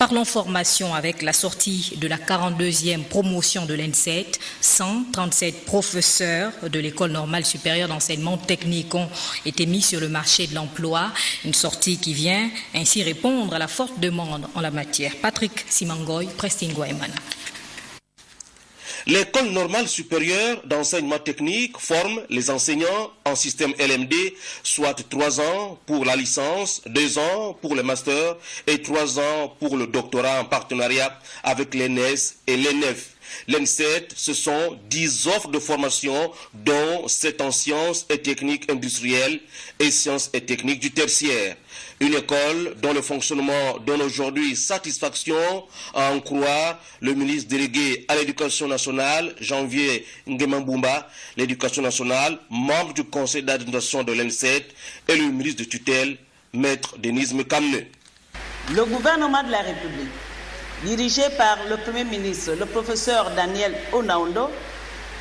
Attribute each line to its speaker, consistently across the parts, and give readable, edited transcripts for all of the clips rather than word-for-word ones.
Speaker 1: Parlons formation avec la sortie de la 42e promotion de l'ENSET. 137 professeurs de l'École normale supérieure d'enseignement technique ont été mis sur le marché de l'emploi. Une sortie qui vient ainsi répondre à la forte demande en la matière. Patrick Simangoy, Prestingouaimana.
Speaker 2: L'École normale supérieure d'enseignement technique forme les enseignants en système LMD, soit 3 ans pour la licence, 2 ans pour le master et 3 ans pour le doctorat en partenariat avec l'ENS et l'ENEF. L'ENSET, ce sont 10 offres de formation, dont 7 en sciences et techniques industrielles et sciences et techniques du tertiaire. Une école dont le fonctionnement donne aujourd'hui satisfaction, à en croire le ministre délégué à l'éducation nationale, Janvier Nguema-Bumba, l'éducation nationale, membre du conseil d'administration de l'ENSET, et le ministre de tutelle, maître Denise Mekamne.
Speaker 3: Le gouvernement de la République, dirigé par le Premier ministre, le professeur Daniel Onaondo,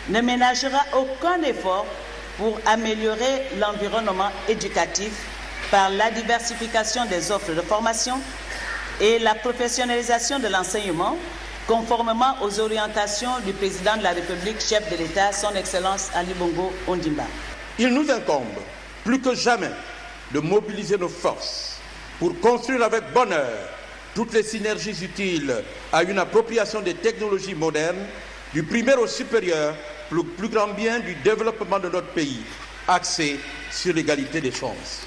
Speaker 3: ne ménagera aucun effort pour améliorer l'environnement éducatif par la diversification des offres de formation et la professionnalisation de l'enseignement, conformément aux orientations du président de la République, chef de l'État, son Excellence Ali Bongo Ondimba.
Speaker 4: Il nous incombe plus que jamais de mobiliser nos forces pour construire avec bonheur toutes les synergies utiles à une appropriation des technologies modernes, du primaire au supérieur, pour le plus grand bien du développement de notre pays, axé sur l'égalité des chances.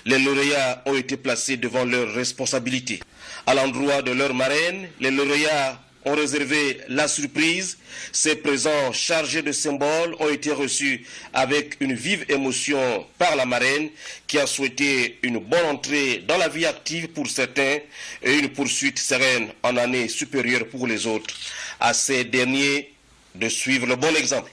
Speaker 2: Les lauréats ont été placés devant leurs responsabilités. À l'endroit de leur marraine, les lauréats ont réservé la surprise. Ces présents chargés de symboles ont été reçus avec une vive émotion par la marraine qui a souhaité une bonne entrée dans la vie active pour certains et une poursuite sereine en année supérieure pour les autres. À ces derniers de suivre le bon exemple.